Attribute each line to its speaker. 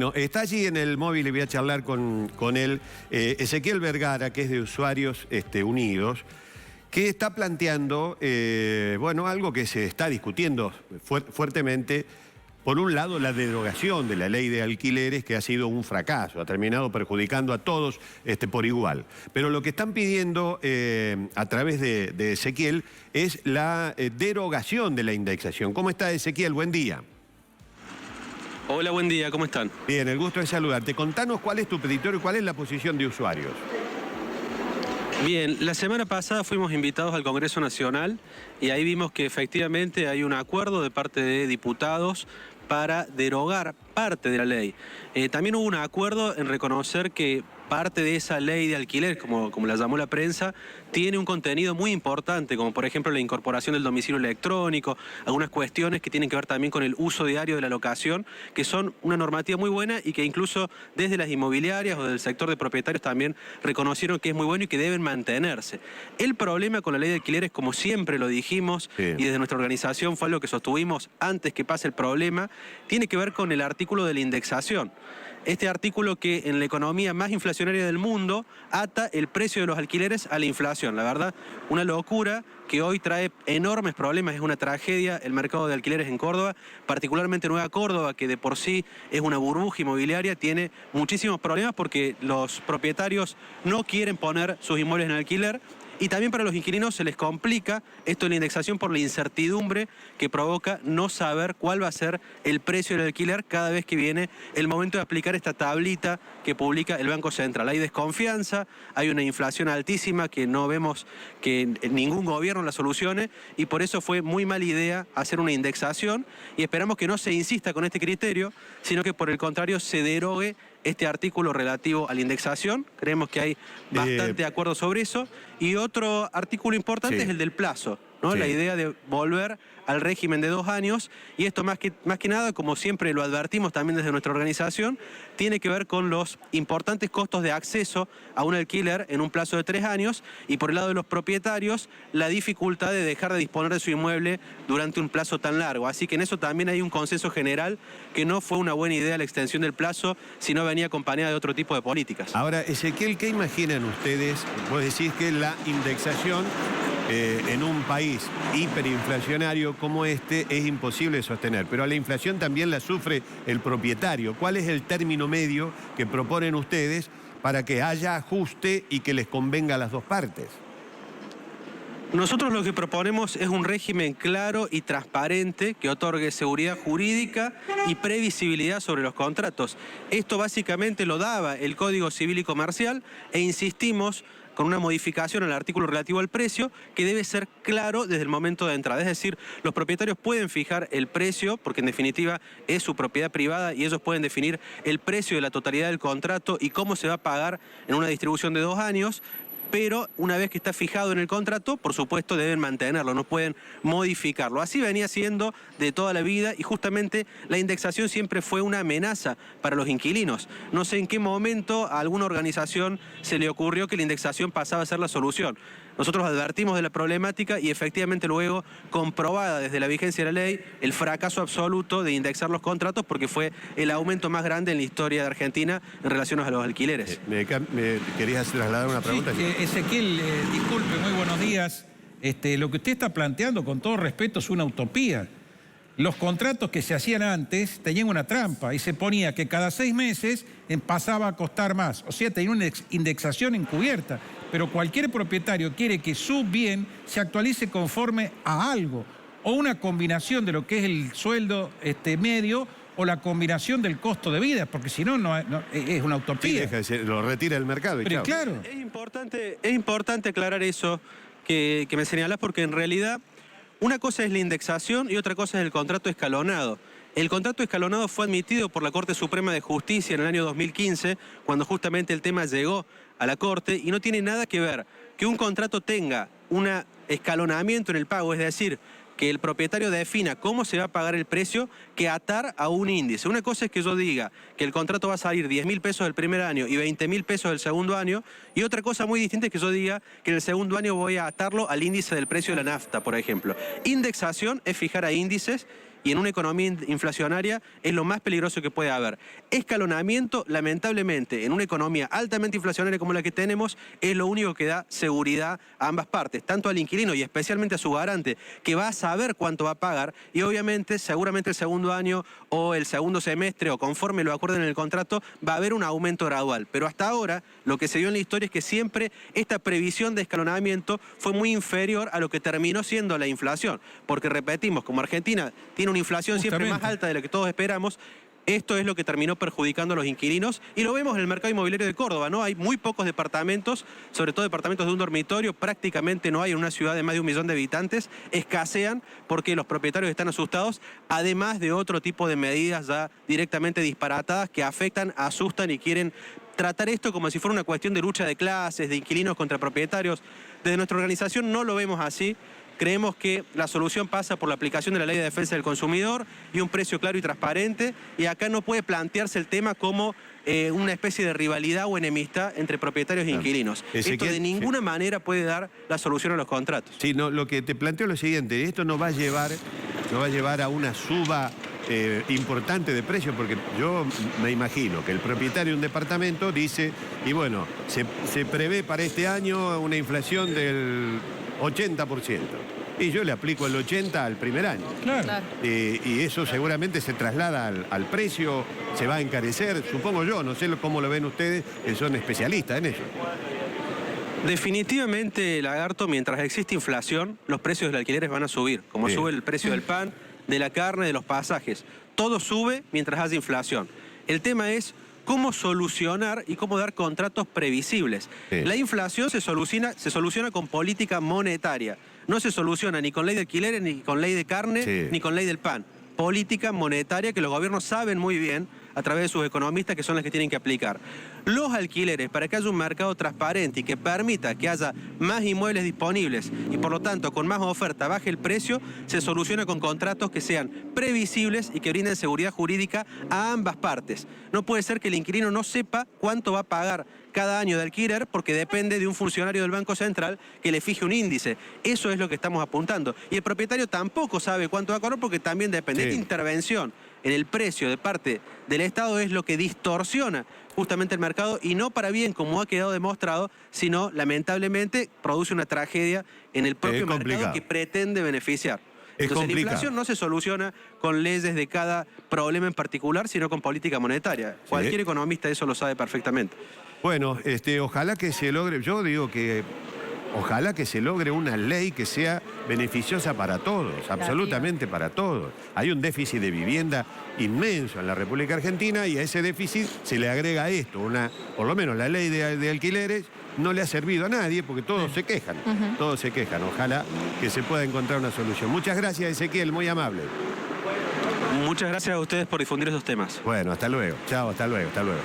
Speaker 1: No, está allí en el móvil y voy a charlar con él. Ezequiel Vergara, que es de Usuarios Unidos, que está planteando, bueno, algo que se está discutiendo fuertemente. Por un lado, la derogación de la ley de alquileres, que ha sido un fracaso, ha terminado perjudicando a todos por igual. Pero lo que están pidiendo a través de Ezequiel es la derogación de la indexación. ¿Cómo está, Ezequiel? Buen día.
Speaker 2: Hola, buen día, ¿cómo están?
Speaker 1: Bien, el gusto de saludarte. Contanos cuál es tu petitorio y cuál es la posición de Usuarios.
Speaker 2: Bien, la semana pasada fuimos invitados al Congreso Nacional y ahí vimos que efectivamente hay un acuerdo de parte de diputados para derogar parte de la ley. También hubo un acuerdo en reconocer que parte de esa ley de alquiler, como la llamó la prensa, tiene un contenido muy importante, como por ejemplo la incorporación del domicilio electrónico, algunas cuestiones que tienen que ver también con el uso diario de la locación, que son una normativa muy buena y que incluso desde las inmobiliarias o del sector de propietarios también reconocieron que es muy bueno y que deben mantenerse. El problema con la ley de alquileres, como siempre lo dijimos, y desde nuestra organización fue algo que sostuvimos antes que pase el problema, tiene que ver con el artículo de la indexación. Este artículo que en la economía más inflacionaria del mundo ata el precio de los alquileres a la inflación. La verdad, una locura que hoy trae enormes problemas, es una tragedia el mercado de alquileres en Córdoba, particularmente Nueva Córdoba, que de por sí es una burbuja inmobiliaria, tiene muchísimos problemas porque los propietarios no quieren poner sus inmuebles en alquiler. Y también para los inquilinos se les complica esto de la indexación por la incertidumbre que provoca no saber cuál va a ser el precio del alquiler cada vez que viene el momento de aplicar esta tablita que publica el Banco Central. Hay desconfianza, hay una inflación altísima que no vemos que ningún gobierno la solucione y por eso fue muy mala idea hacer una indexación y esperamos que no se insista con este criterio, sino que por el contrario se derogue este artículo relativo a la indexación. Creemos que hay bastante acuerdo sobre eso. Y otro artículo importante es el del plazo, ¿no? La idea de volver al régimen de 2 años, y esto más que nada, como siempre lo advertimos también desde nuestra organización, tiene que ver con los importantes costos de acceso a un alquiler en un plazo de 3 años, y por el lado de los propietarios, la dificultad de dejar de disponer de su inmueble durante un plazo tan largo. Así que en eso también hay un consenso general que no fue una buena idea la extensión del plazo si no venía acompañada de otro tipo de políticas.
Speaker 1: Ahora, Ezequiel, ¿qué imaginan ustedes? Vos decís que la indexación en un país hiperinflacionario como este es imposible sostener, pero a la inflación también la sufre el propietario. ¿Cuál es el término medio que proponen ustedes para que haya ajuste y que les convenga a las dos partes?
Speaker 2: Nosotros lo que proponemos es un régimen claro y transparente que otorgue seguridad jurídica y previsibilidad sobre los contratos. Esto básicamente lo daba el Código Civil y Comercial e insistimos con una modificación al artículo relativo al precio que debe ser claro desde el momento de entrada. Es decir, los propietarios pueden fijar el precio porque en definitiva es su propiedad privada y ellos pueden definir el precio de la totalidad del contrato y cómo se va a pagar en una distribución de 2 años. Pero una vez que está fijado en el contrato, por supuesto deben mantenerlo, no pueden modificarlo. Así venía siendo de toda la vida y justamente la indexación siempre fue una amenaza para los inquilinos. No sé en qué momento a alguna organización se le ocurrió que la indexación pasaba a ser la solución. Nosotros advertimos de la problemática y efectivamente luego, comprobada desde la vigencia de la ley, el fracaso absoluto de indexar los contratos porque fue el aumento más grande en la historia de Argentina en relación a los alquileres.
Speaker 1: ¿Me querías trasladar una pregunta?
Speaker 3: Sí, Ezequiel, disculpe, muy buenos días. Lo que usted está planteando, con todo respeto, es una utopía. Los contratos que se hacían antes tenían una trampa y se ponía que cada 6 meses pasaba a costar más. O sea, tenía una indexación encubierta. Pero cualquier propietario quiere que su bien se actualice conforme a algo. O una combinación de lo que es el sueldo medio o la combinación del costo de vida, porque si no, es una utopía.
Speaker 1: Sí, lo retira el mercado y
Speaker 3: pero
Speaker 1: chao.
Speaker 3: claro.
Speaker 2: Es importante aclarar eso que me señalás porque en realidad una cosa es la indexación y otra cosa es el contrato escalonado. El contrato escalonado fue admitido por la Corte Suprema de Justicia en el año 2015, cuando justamente el tema llegó a la Corte, y no tiene nada que ver que un contrato tenga un escalonamiento en el pago, es decir, que el propietario defina cómo se va a pagar el precio, que atar a un índice. Una cosa es que yo diga que el contrato va a salir 10.000 pesos el primer año y 20.000 pesos el segundo año, y otra cosa muy distinta es que yo diga que en el segundo año voy a atarlo al índice del precio de la nafta, por ejemplo. Indexación es fijar a índices y en una economía inflacionaria es lo más peligroso que puede haber. Escalonamiento, lamentablemente, en una economía altamente inflacionaria como la que tenemos, es lo único que da seguridad a ambas partes, tanto al inquilino y especialmente a su garante, que va a saber cuánto va a pagar y obviamente, seguramente el segundo año o el segundo semestre o conforme lo acuerden en el contrato, va a haber un aumento gradual. Pero hasta ahora, lo que se dio en la historia es que siempre esta previsión de escalonamiento fue muy inferior a lo que terminó siendo la inflación. Porque repetimos, como Argentina tiene una inflación siempre más alta de lo que todos esperamos, esto es lo que terminó perjudicando a los inquilinos y lo vemos en el mercado inmobiliario de Córdoba, ¿no? Hay muy pocos departamentos, sobre todo departamentos de un dormitorio, prácticamente no hay en una ciudad de más de 1 millón de habitantes, escasean porque los propietarios están asustados, además de otro tipo de medidas ya directamente disparatadas que afectan, asustan y quieren tratar esto como si fuera una cuestión de lucha de clases, de inquilinos contra propietarios. Desde nuestra organización no lo vemos así. Creemos que la solución pasa por la aplicación de la Ley de Defensa del Consumidor y un precio claro y transparente. Y acá no puede plantearse el tema como una especie de rivalidad o enemistad entre propietarios e inquilinos. Esto de ninguna manera puede dar la solución a los contratos.
Speaker 1: Sí, no, lo que te planteo es lo siguiente, esto no va a llevar a una suba importante de precios, porque yo me imagino que el propietario de un departamento dice, y bueno, se prevé para este año una inflación del 80%. Y yo le aplico el 80% al primer año.
Speaker 3: Claro.
Speaker 1: Y eso seguramente se traslada al precio, se va a encarecer, supongo yo, no sé cómo lo ven ustedes, que son especialistas en eso.
Speaker 2: Definitivamente, Lagarto, mientras existe inflación, los precios de los alquileres van a subir, como sube el precio del pan, de la carne, de los pasajes. Todo sube mientras haya inflación. El tema es cómo solucionar y cómo dar contratos previsibles. La inflación se soluciona con política monetaria. No se soluciona ni con ley de alquileres, ni con ley de carne, ni con ley del pan. Política monetaria que los gobiernos saben muy bien a través de sus economistas, que son las que tienen que aplicar. Los alquileres, para que haya un mercado transparente y que permita que haya más inmuebles disponibles y por lo tanto con más oferta baje el precio, se soluciona con contratos que sean previsibles y que brinden seguridad jurídica a ambas partes. No puede ser que el inquilino no sepa cuánto va a pagar cada año de alquiler porque depende de un funcionario del Banco Central que le fije un índice. Eso es lo que estamos apuntando. Y el propietario tampoco sabe cuánto va a cobrar porque también depende. Esta intervención en el precio de parte del Estado es lo que distorsiona justamente el mercado y no para bien, como ha quedado demostrado, sino lamentablemente produce una tragedia en el propio mercado que pretende beneficiar. Entonces la inflación no se soluciona con leyes de cada problema en particular, sino con política monetaria. Cualquier economista eso lo sabe perfectamente.
Speaker 1: Bueno, ojalá que se logre, yo digo que ojalá que se logre una ley que sea beneficiosa para todos, absolutamente para todos. Hay un déficit de vivienda inmenso en la República Argentina y a ese déficit se le agrega esto, por lo menos la ley de alquileres no le ha servido a nadie porque todos se quejan, todos se quejan. Ojalá que se pueda encontrar una solución. Muchas gracias, Ezequiel, muy amable.
Speaker 2: Muchas gracias a ustedes por difundir esos temas.
Speaker 1: Bueno, hasta luego. Chao, hasta luego, hasta luego.